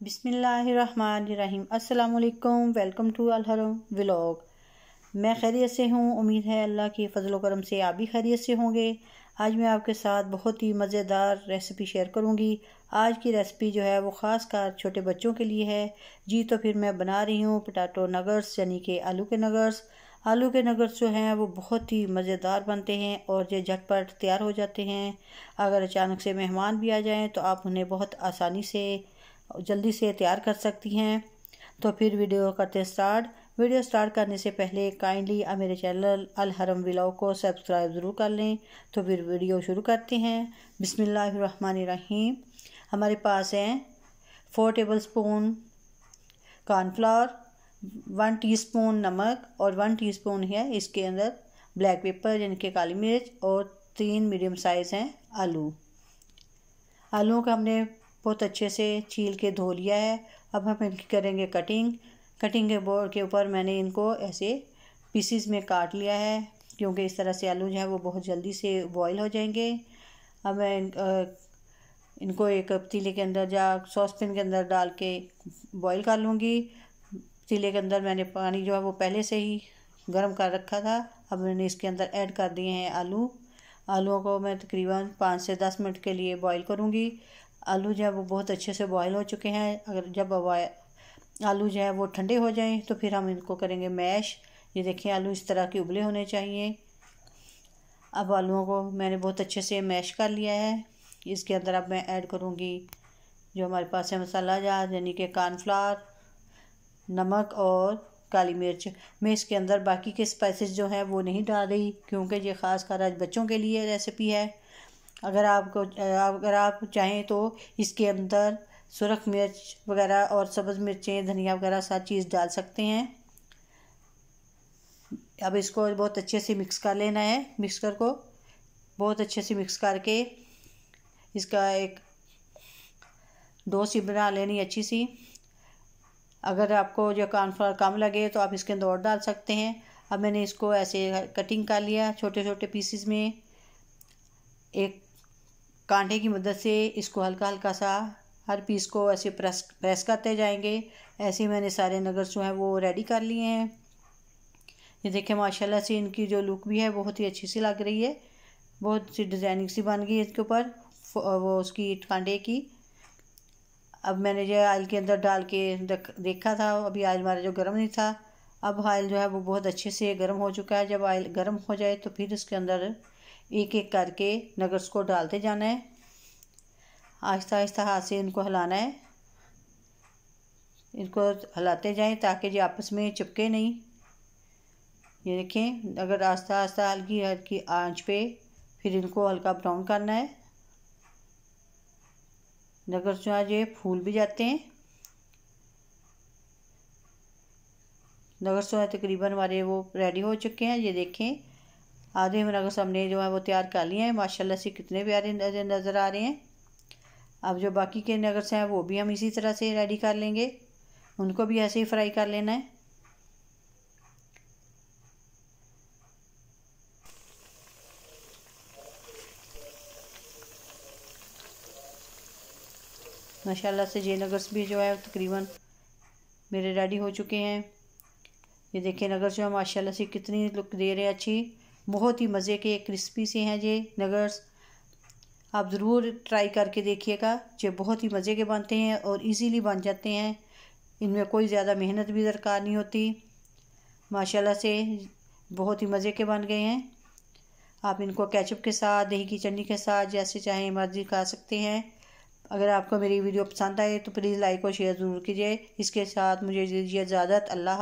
बिस्मिल्लाहिर्रहमानिर्रहीम। अस्सलामुअलैकुम। Welcome to अलहरम व्लॉग। मैं खैरियत से हूँ। उम्मीद है अल्लाह की फ़ज़ल करम से आप भी खैरियत से होंगे। आज मैं आपके साथ बहुत ही मज़ेदार रेसिपी शेयर करूँगी। आज की रेसिपी जो है वो ख़ास कर छोटे बच्चों के लिए है जी। तो फिर मैं बना रही हूँ पोटैटो नगट्स, यानी कि आलू के नगट्स। आलू के नगट्स जो हैं वो बहुत ही मज़ेदार बनते हैं और ये झटपट तैयार हो जाते हैं। अगर अचानक से मेहमान भी आ जाएं तो आप उन्हें बहुत आसानी से जल्दी से तैयार कर सकती हैं। तो फिर वीडियो करते स्टार्ट। वीडियो स्टार्ट करने से पहले काइंडली मेरे चैनल अलहरम व्लॉग को सब्सक्राइब ज़रूर कर लें। तो फिर वीडियो शुरू करते हैं। बिस्मिल्लाहिर्रहमानिर्रहीम। हमारे पास हैं 4 टेबलस्पून कॉर्नफ्लावर, 1 टीस्पून नमक और 1 टीस्पून है इसके अंदर ब्लैक पेपर यानी कि काली मिर्च, और 3 मीडियम साइज़ हैं आलू। आलूओं का हमने बहुत अच्छे से छील के धो लिया है। अब हम इनकी करेंगे कटिंग के बोर्ड के ऊपर मैंने इनको ऐसे पीसीज में काट लिया है, क्योंकि इस तरह से आलू जो है वो बहुत जल्दी से बॉईल हो जाएंगे। अब मैं इनको एक पतीले के अंदर या सॉसपैन के अंदर डाल के बॉईल कर लूँगी। पतीले के अंदर मैंने पानी जो है वो पहले से ही गर्म कर रखा था। अब मैंने इसके अंदर ऐड कर दिए हैं आलूओं को मैं तकरीबन 5 से 10 मिनट के लिए बॉईल करूँगी। आलू जो है वो बहुत अच्छे से बॉईल हो चुके हैं। अगर जब आलू जो है वो ठंडे हो जाएं तो फिर हम इनको करेंगे मैश। ये देखिए आलू इस तरह के उबले होने चाहिए। अब आलूओं को मैंने बहुत अच्छे से मैश कर लिया है। इसके अंदर अब मैं ऐड करूँगी जो हमारे पास है मसाला जार, यानी कि कॉर्नफ्लावर, नमक और काली मिर्च। मैं इसके अंदर बाकी के स्पाइसेस जो हैं वो नहीं डाल रही, क्योंकि ये ख़ास कर आज बच्चों के लिए रेसिपी है। अगर आप चाहें तो इसके अंदर सुरख मिर्च वगैरह और सब्ज़ मिर्चें, धनिया वगैरह सारी चीज़ डाल सकते हैं। अब इसको बहुत अच्छे से मिक्स कर लेना है। मिक्सर को बहुत अच्छे से मिक्स करके इसका एक डो सी बना लेनी अच्छी सी। अगर आपको जो कॉर्नफ्लावर कम लगे तो आप इसके अंदर और डाल सकते हैं। अब मैंने इसको ऐसे कटिंग कर लिया छोटे छोटे पीसेस में। एक कांटे की मदद से इसको हल्का हल्का सा हर पीस को ऐसे प्रेस करते जाएंगे। ऐसे ही मैंने सारे नगट्स जो हैं वो रेडी कर लिए हैं। ये देखिए माशाल्लाह से इनकी जो लुक भी है बहुत ही अच्छी सी लग रही है। बहुत सी डिज़ाइनिंग सी बन गई है इसके ऊपर वो उसकी कांटे की। अब मैंने जो ऑयल के अंदर डाल के देखा था, अभी ऑयल हमारा जो गर्म नहीं था। अब ऑयल जो है वो बहुत अच्छे से गर्म हो चुका है। जब ऑयल गर्म हो जाए तो फिर इसके अंदर एक एक करके नगट्स को डालते जाना है। आहिस्ता आहिस्ता हाथ से इनको हिलाना है। इनको हिलाते जाएं ताकि ये आपस में चिपके नहीं। ये देखें, अगर आहिस्ता आहिस्ता हल्की हल्की आंच पे फिर इनको हल्का ब्राउन करना है। नगट्स जो है ये फूल भी जाते हैं। नगट्स जो है तकरीबन हमारे वो रेडी हो चुके हैं। ये देखें आधे नगट्स हमने जो है वो तैयार कर लिए हैं। माशाल्लाह से कितने प्यारे नज़र आ रहे हैं। अब जो बाकी के नगट्स हैं वो भी हम इसी तरह से रेडी कर लेंगे। उनको भी ऐसे ही फ्राई कर लेना है। माशाल्लाह से ये नगट्स भी जो है तकरीबन मेरे रेडी हो चुके हैं। ये देखिए नगट्स जो है माशाल्लाह से कितनी लुक दे रहे हैं अच्छी। बहुत ही मज़े के क्रिस्पी से हैं ये नगट्स। आप ज़रूर ट्राई करके देखिएगा। ये बहुत ही मज़े के बनते हैं और इजीली बन जाते हैं। इनमें कोई ज़्यादा मेहनत भी दरकार नहीं होती। माशाल्लाह से बहुत ही मज़े के बन गए हैं। आप इनको केचप के साथ, दही की चटनी के साथ, जैसे चाहें मर्जी खा सकते हैं। अगर आपको मेरी वीडियो पसंद आए तो प्लीज़ लाइक और शेयर ज़रूर कीजिए। इसके साथ मुझे दीजिए इजाज़त। अल्लाह।